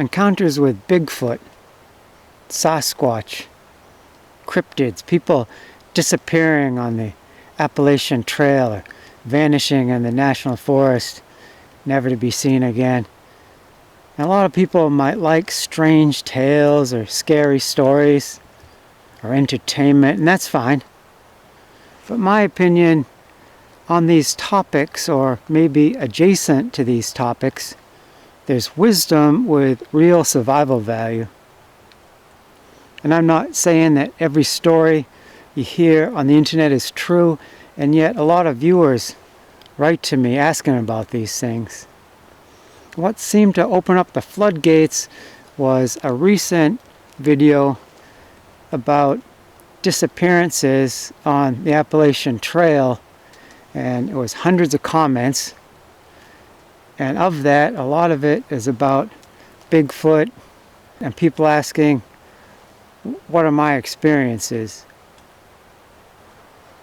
encounters with Bigfoot, Sasquatch, cryptids, people disappearing on the Appalachian Trail or vanishing in the national forest, never to be seen again. And a lot of people might like strange tales or scary stories or entertainment, and that's fine. But my opinion on these topics, or maybe adjacent to these topics, there's wisdom with real survival value. And I'm not saying that every story you hear on the internet is true, and yet a lot of viewers write to me asking about these things. What seemed to open up the floodgates was a recent video about disappearances on the Appalachian Trail, and it was hundreds of comments, and of that a lot of it is about Bigfoot and people asking, what are my experiences?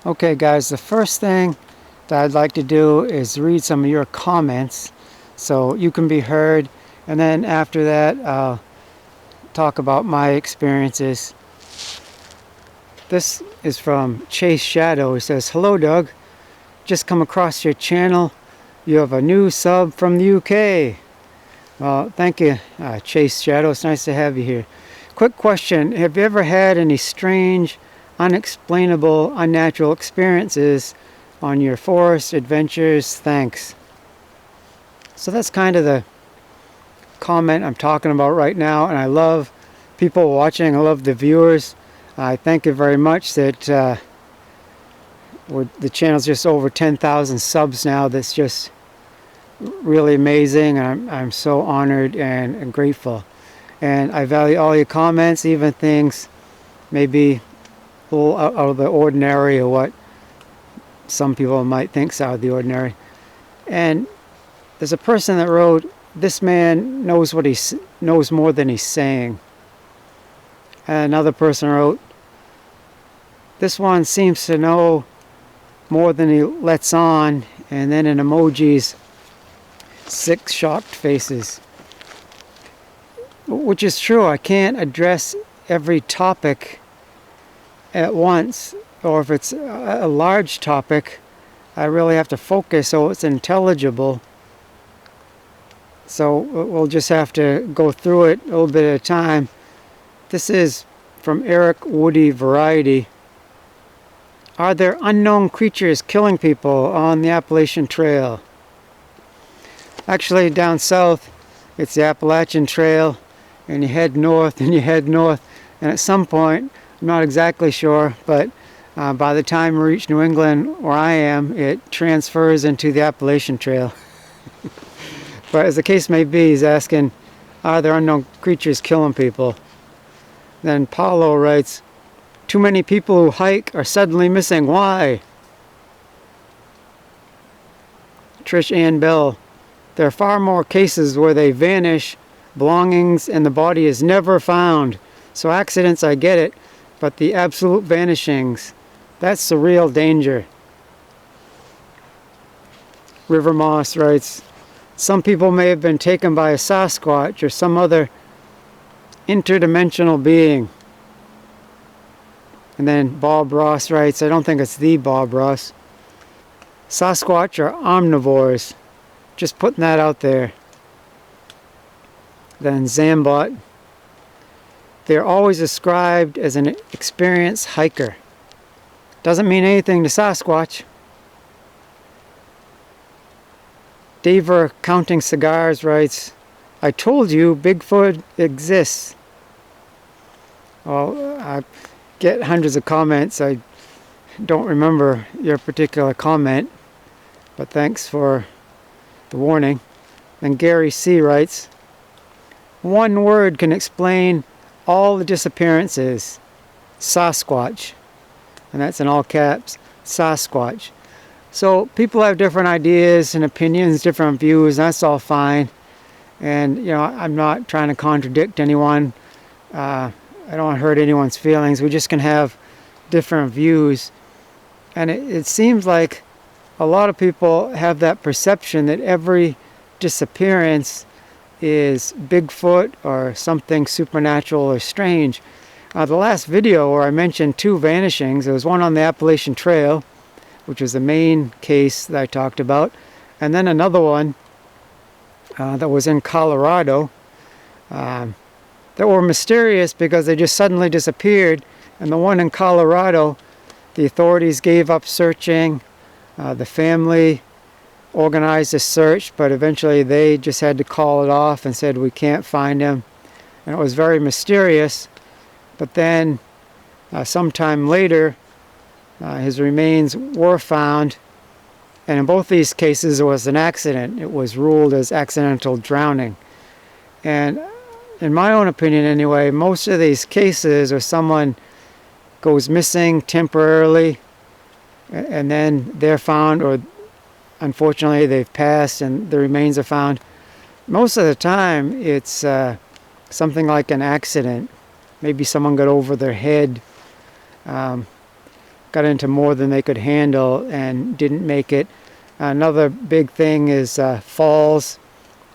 Okay guys, the first thing that I'd like to do is read some of your comments so you can be heard, and then after that I'll talk about my experiences. This is from Chase Shadow. He says, hello Doug, just come across your channel. You have a new sub from the UK. Well, thank you, Chase Shadow. It's nice to have you here. Quick question, have you ever had any strange, unexplainable, unnatural experiences on your forest adventures? Thanks. So that's kind of the comment I'm talking about right now, and I love people watching. I love the viewers. I thank you very much that the channel's just over 10,000 subs now. That's just really amazing, and I'm so honored and grateful. And I value all your comments, even things maybe a little out of the ordinary, or what some people might think is out of the ordinary. And there's a person that wrote, this man knows what he knows more than he's saying. And another person wrote, this one seems to know more than he lets on, and then in emojis 6 shocked faces. Which is true. I can't address every topic at once, or if it's a large topic I really have to focus so it's intelligible. So we'll just have to go through it a little bit at a time. This is from Eric Woody Variety. Are there unknown creatures killing people on the Appalachian Trail? Actually, down south, it's the Appalachian Trail, and you head north, and you head north, and at some point, I'm not exactly sure, but by the time we reach New England, where I am, it transfers into the Appalachian Trail. But as the case may be, he's asking, are there unknown creatures killing people? Then Paulo writes, too many people who hike are suddenly missing. Why? Trish Ann Bell, there are far more cases where they vanish, belongings, and the body is never found. So accidents, I get it, but the absolute vanishings, that's the real danger. River Moss writes, some people may have been taken by a Sasquatch or some other interdimensional being. And then Bob Ross writes, I don't think it's the Bob Ross, Sasquatch are omnivores. Just putting that out there. Then Zambot, they're always described as an experienced hiker. Doesn't mean anything to Sasquatch. Daver Counting Cigars writes, I told you Bigfoot exists. Well, I get hundreds of comments. I don't remember your particular comment, but thanks for the warning. Then Gary C. writes, one word can explain all the disappearances. Sasquatch. And that's in all caps, Sasquatch. So people have different ideas and opinions, different views, and that's all fine. And, you know, I'm not trying to contradict anyone. I don't want to hurt anyone's feelings. We just can have different views. And it seems like a lot of people have that perception that every disappearance is Bigfoot or something supernatural or strange. The last video where I mentioned 2 vanishings, there was one on the Appalachian Trail, which was the main case that I talked about, and then another one that was in Colorado that were mysterious because they just suddenly disappeared. And the one in Colorado, the authorities gave up searching. The family organized a search, but eventually they just had to call it off and said, we can't find him. And it was very mysterious. But then sometime later, his remains were found. And in both these cases, it was an accident. It was ruled as accidental drowning. And in my own opinion anyway, most of these cases where someone goes missing temporarily and then they're found, or unfortunately they've passed and the remains are found, most of the time it's something like an accident. Maybe someone got over their head, got into more than they could handle and didn't make it. Another big thing is falls.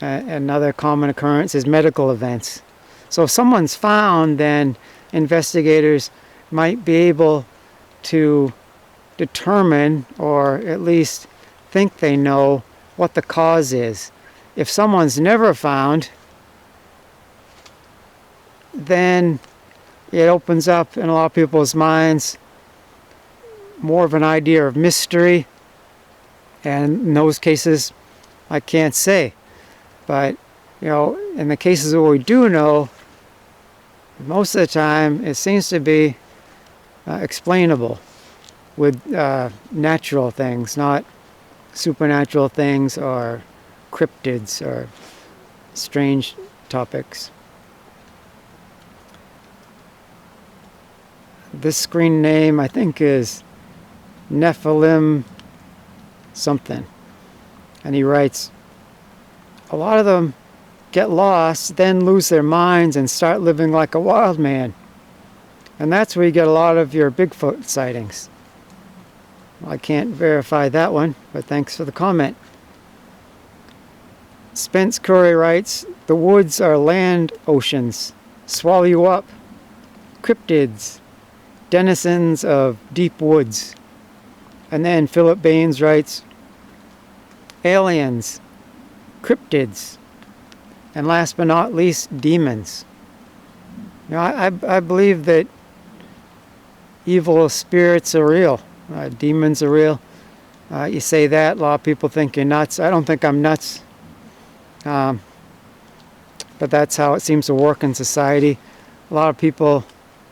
Another common occurrence is medical events. So if someone's found, then investigators might be able to determine, or at least think they know, what the cause is. If someone's never found, then it opens up in a lot of people's minds more of an idea of mystery, and in those cases I can't say. But you know, in the cases where we do know, most of the time it seems to be explainable with natural things, not supernatural things or cryptids or strange topics. This screen name I think is Nephilim something, and he writes, a lot of them get lost, then lose their minds and start living like a wild man, and that's where you get a lot of your Bigfoot sightings. Well, I can't verify that one, but thanks for the comment. Spence Curry writes, the woods are land oceans, swallow you up. Cryptids, denizens of deep woods. And then Philip Baines writes, aliens, cryptids, and last but not least, demons. You know, I believe that evil spirits are real. Demons are real. You say that, a lot of people think you're nuts. I don't think I'm nuts. But that's how it seems to work in society. A lot of people,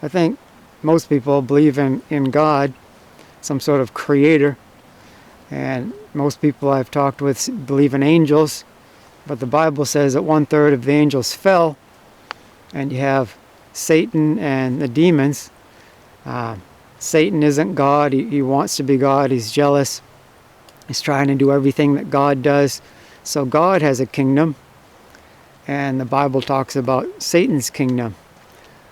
I think most people, believe in God, some sort of creator. And most people I've talked with believe in angels. But the Bible says that 1/3 of the angels fell. And you have Satan and the demons. Satan isn't God. He wants to be God. He's jealous. He's trying to do everything that God does. So God has a kingdom. And the Bible talks about Satan's kingdom.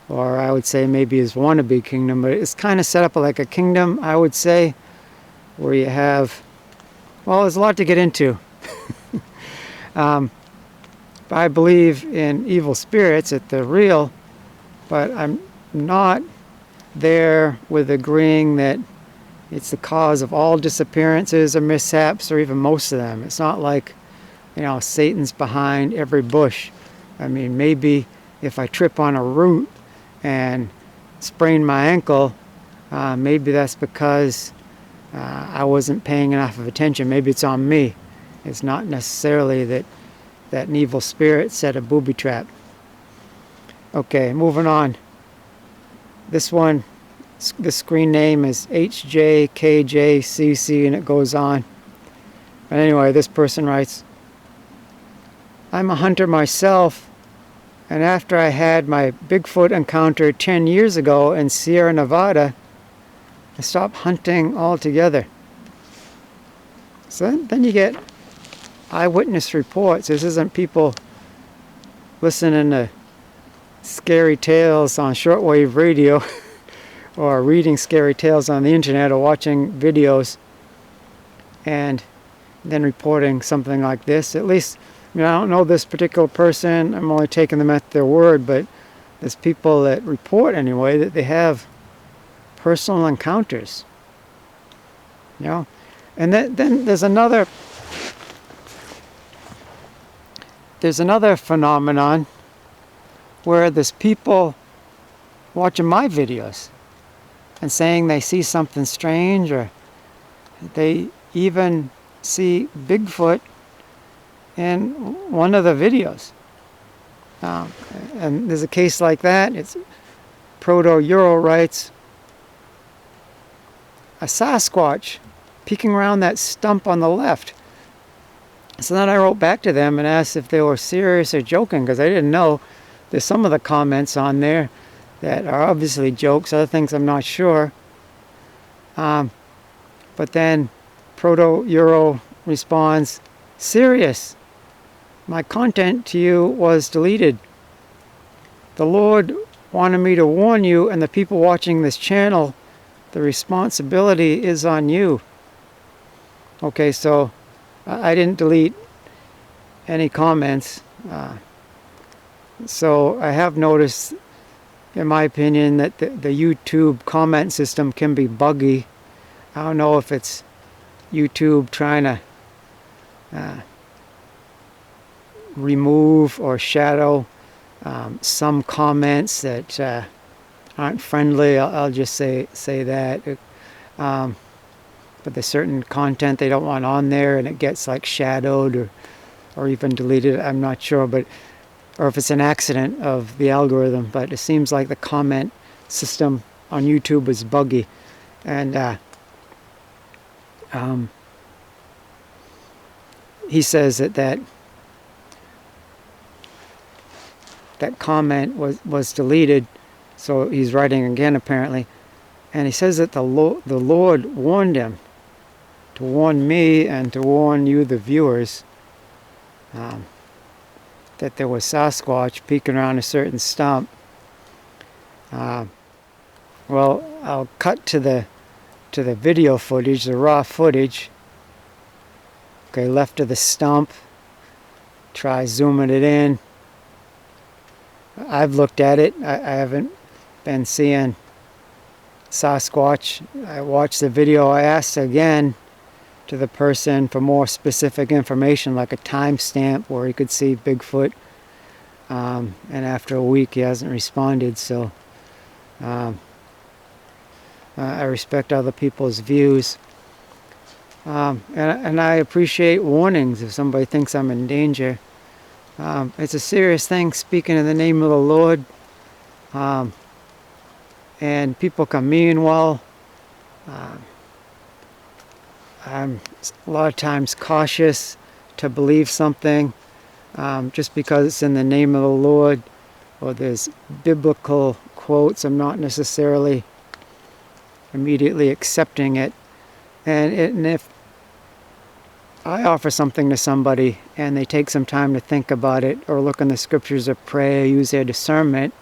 Or I would say maybe his wannabe kingdom. But it's kind of set up like a kingdom, I would say, where you have, well, there's a lot to get into. But I believe in evil spirits, that they're real, but I'm not there with agreeing that it's the cause of all disappearances or mishaps, or even most of them. It's not like, you know, Satan's behind every bush. I mean, maybe if I trip on a root and sprain my ankle, maybe that's because I wasn't paying enough of attention. Maybe it's on me. It's not necessarily that an evil spirit set a booby trap. Okay, moving on. This one, the screen name is HJKJCC, and it goes on. But anyway, this person writes, I'm a hunter myself, and after I had my Bigfoot encounter 10 years ago in Sierra Nevada, I stopped hunting altogether. So then you get eyewitness reports. This isn't people listening to scary tales on shortwave radio or reading scary tales on the internet or watching videos and then reporting something like this. At least I mean, I don't know this particular person. I'm only taking them at their word, but there's people that report anyway that they have personal encounters. You know, and then there's another phenomenon where there's people watching my videos and saying they see something strange, or they even see Bigfoot in one of the videos. And there's a case like that. It's Proto-Euro writes, a Sasquatch peeking around that stump on the left. So then I wrote back to them and asked if they were serious or joking, because I didn't know. There's some of the comments on there that are obviously jokes, other things I'm not sure. But then Proto-Euro responds, serious. My content to you was deleted. The Lord wanted me to warn you and the people watching this channel, the responsibility is on you. Okay, so I didn't delete any comments. So I have noticed, in my opinion, that the YouTube comment system can be buggy. I don't know if it's YouTube trying to remove or shadow some comments that aren't friendly. I'll just say that. But there's certain content they don't want on there, and it gets like shadowed or even deleted. I'm not sure, or if it's an accident of the algorithm. But it seems like the comment system on YouTube is buggy, and he says that comment was deleted, so he's writing again apparently, and he says that the Lord warned him to warn me and to warn you, the viewers, that there was Sasquatch peeking around a certain stump. Well, I'll cut to the video footage, the raw footage. Okay, left of the stump. Try zooming it in. I've looked at it. I haven't been seeing Sasquatch. I watched the video. I asked again to the person for more specific information, like a timestamp where he could see Bigfoot. And after a week, he hasn't responded. So I respect other people's views. And I appreciate warnings if somebody thinks I'm in danger. It's a serious thing, speaking in the name of the Lord. And people can mean well. I'm a lot of times cautious to believe something just because it's in the name of the Lord, or there's biblical quotes. I'm not necessarily immediately accepting it. And if I offer something to somebody and they take some time to think about it, or look in the scriptures or pray, or use their discernment,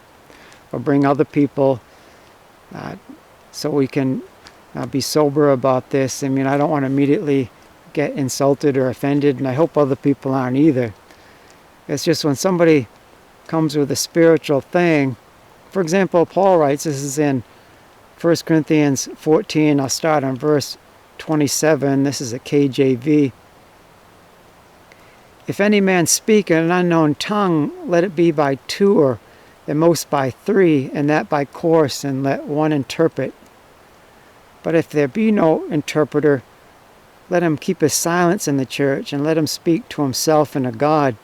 or bring other people so we can be sober about this. I mean, I don't want to immediately get insulted or offended, and I hope other people aren't either. It's just when somebody comes with a spiritual thing. For example, Paul writes, this is in 1 Corinthians 14, I'll start on verse 27, this is a KJV. If any man speak in an unknown tongue, let it be by two, or at most by three, and that by course, and let one interpret. But if there be no interpreter, let him keep his silence in the church, and let him speak to himself and to God.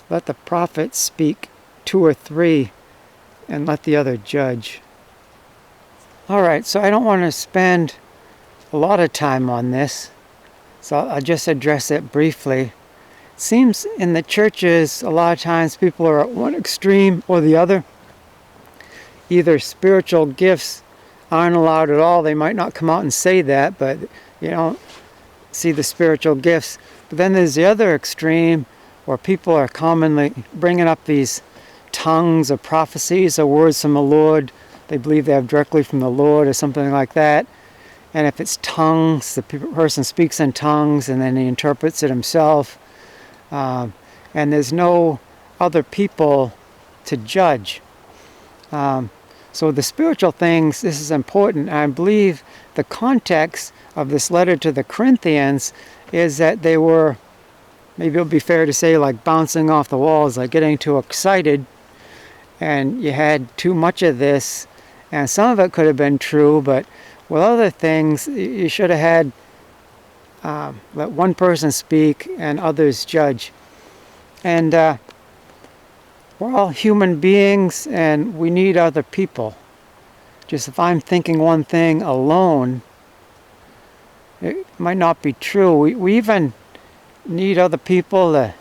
Let the prophet speak two or three, and let the other judge. Alright, so I don't want to spend a lot of time on this, so I'll just address it briefly. It seems in the churches a lot of times people are at one extreme or the other. Either spiritual gifts aren't allowed at all. They might not come out and say that, but you don't see the spiritual gifts. But then there's the other extreme where people are commonly bringing up these tongues or prophecies or words from the Lord. They believe they have directly from the Lord or something like that. And if it's tongues, the person speaks in tongues and then he interprets it himself. and there's no other people to judge. So the spiritual things, this is important. I believe the context of this letter to the Corinthians is that they were, maybe it would be fair to say, like bouncing off the walls, like getting too excited, and you had too much of this, and some of it could have been true, but with other things, you should have had let one person speak and others judge. And we're all human beings, and we need other people. Just if I'm thinking one thing alone, it might not be true. We even need other people to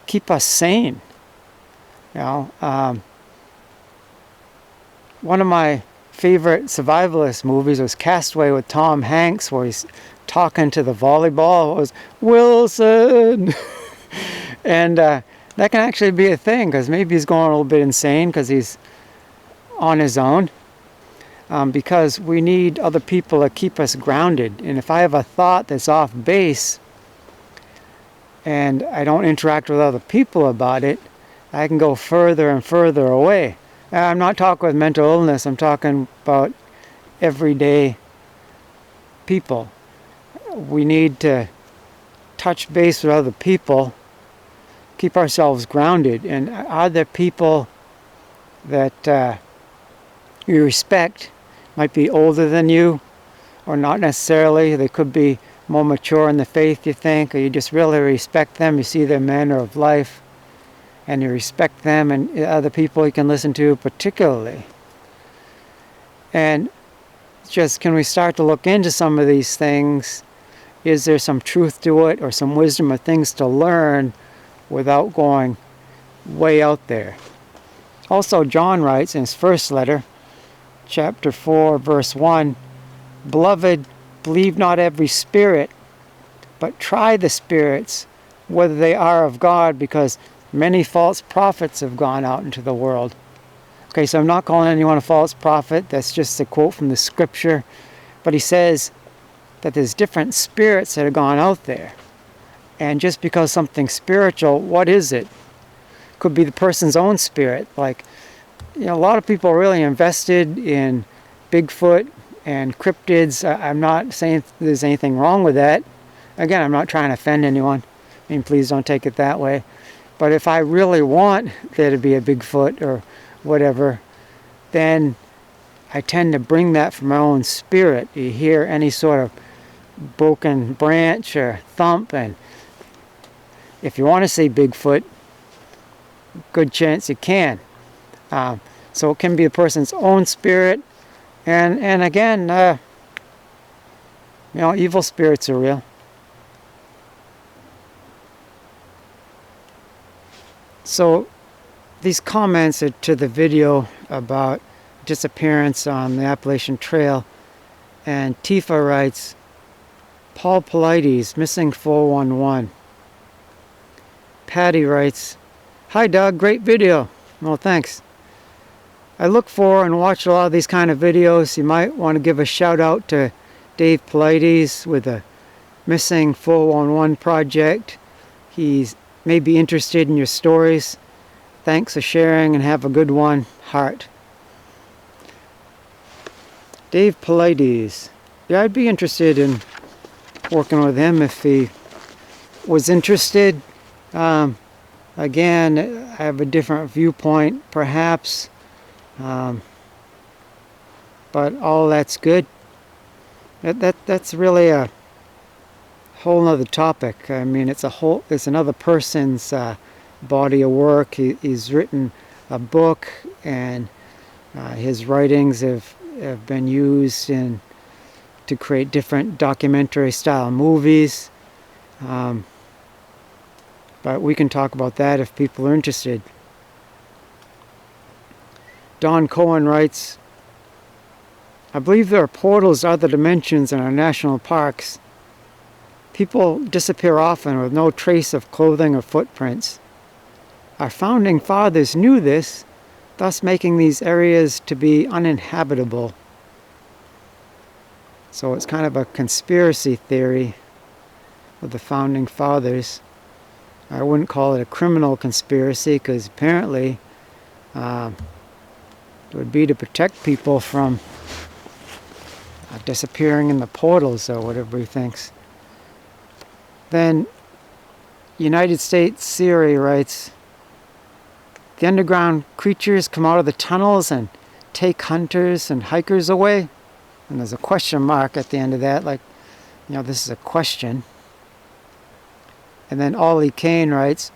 keep us sane. You know, one of my favorite survivalist movies was Castaway with Tom Hanks, where he's talking to the volleyball. It was Wilson, and that can actually be a thing, because maybe he's going a little bit insane because he's on his own. Because we need other people to keep us grounded. And if I have a thought that's off base and I don't interact with other people about it, I can go further and further away. I'm not talking with mental illness, I'm talking about everyday people. We need to touch base with other people, keep ourselves grounded. And are there people that you respect? Might be older than you, or not necessarily. They could be more mature in the faith, you think, or you just really respect them. You see their manner of life, and you respect them, and other people you can listen to particularly. And just, can we start to look into some of these things? Is there some truth to it, or some wisdom, or things to learn without going way out there? Also, John writes in his first letter, chapter 4, verse 1, "Beloved, believe not every spirit, but try the spirits, whether they are of God, because many false prophets have gone out into the world." Okay, so I'm not calling anyone a false prophet. That's just a quote from the scripture. But he says that there's different spirits that have gone out there. And just because something's spiritual, what is it? Could be the person's own spirit. Like, you know, a lot of people are really invested in Bigfoot and cryptids. I'm not saying there's anything wrong with that. Again, I'm not trying to offend anyone. I mean, please don't take it that way. But if I really want there to be a Bigfoot or whatever, then I tend to bring that from my own spirit. You hear any sort of broken branch or thump, and if you want to see Bigfoot, good chance you can. So it can be a person's own spirit, and again, you know, evil spirits are real. So these comments are to the video about disappearance on the Appalachian Trail, and Tifa writes, "Paul Polides, missing 411. Patty writes, "Hi Doug, great video." Well, thanks. I look for and watch a lot of these kind of videos. You might want to give a shout out to Dave Polides with the Missing 411 project. He's may be interested in your stories. Thanks for sharing, and have a good one. Heart. Dave Polides. Yeah, I'd be interested in working with him if he was interested. Again, I have a different viewpoint, perhaps. But all that's good. That's really a whole nother topic. I mean, it's another person's body of work. He's written a book, and his writings have been used to create different documentary style movies. But we can talk about that if people are interested. Don Cohen writes, "I believe there are portals to other dimensions in our national parks. People disappear often with no trace of clothing or footprints. Our founding fathers knew this, thus making these areas to be uninhabitable." So it's kind of a conspiracy theory with the founding fathers. I wouldn't call it a criminal conspiracy, because apparently it would be to protect people from disappearing in the portals or whatever he thinks. Then United States Siri writes, the underground creatures come out of the tunnels and take hunters and hikers away. And there's a question mark at the end of that, like, this is a question. And then Ollie Kane writes,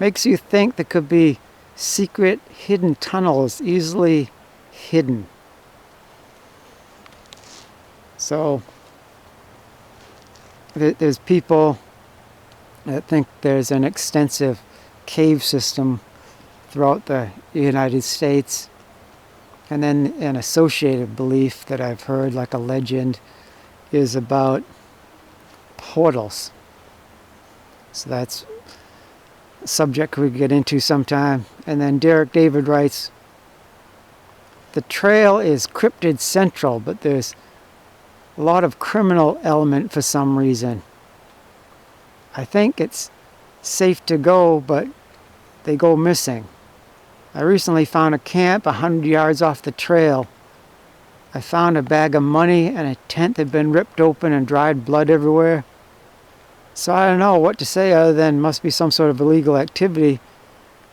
makes you think there could be secret hidden tunnels easily hidden. So there's people that think there's an extensive cave system throughout the United States. And then an associated belief that I've heard, like a legend, is about portals. So that's a subject we could get into sometime. And then Derek David writes, the trail is cryptid central, but there's a lot of criminal element for some reason. I think it's safe to go, but they go missing. I recently found a camp 100 yards off the trail. I found a bag of money and a tent that had been ripped open and dried blood everywhere. So I don't know what to say other than must be some sort of illegal activity.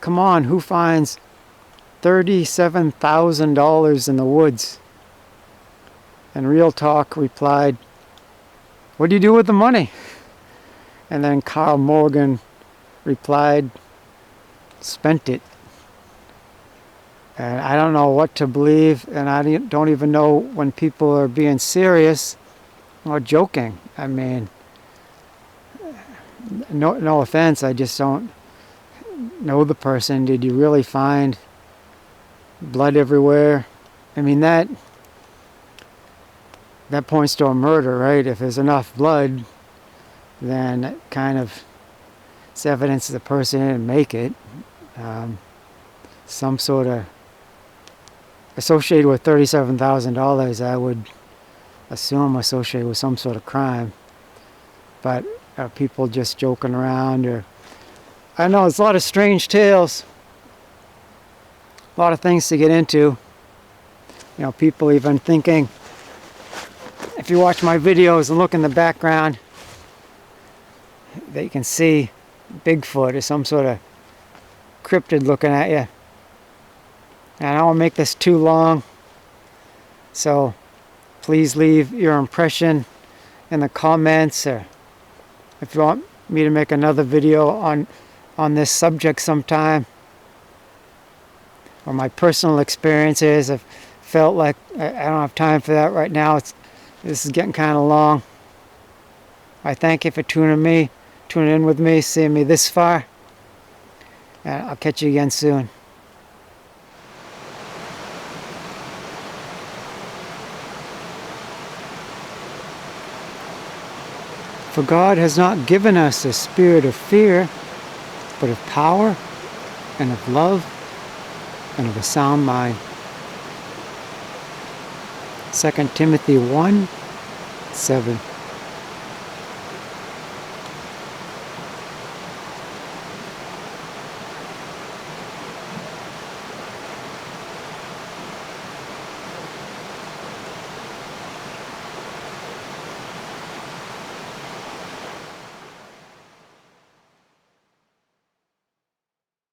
Come on, who finds $37,000 in the woods? And Real Talk replied, what do you do with the money? And then Carl Morgan replied, spent it. And I don't know what to believe, and I don't even know when people are being serious or joking. I mean, no offense, I just don't know the person. Did you really find blood everywhere? I mean, that points to a murder, right? If there's enough blood, then it kind of it's evidence the person didn't make it. Some sort of associated with $37,000, I would assume associated with some sort of crime. But are people just joking around? Or I know it's a lot of strange tales, a lot of things to get into. People even thinking, if you watch my videos and look in the background, that you can see Bigfoot or some sort of cryptid looking at you. And I don't want to make this too long, so please leave your impression in the comments, or if you want me to make another video on this subject sometime, or my personal experiences. I've felt like I don't have time for that right now. This is getting kind of long. I thank you for tuning in with me, seeing me this far, and I'll catch you again soon. For God has not given us a spirit of fear, but of power, and of love, and of a sound mind. 2 Timothy 1:7.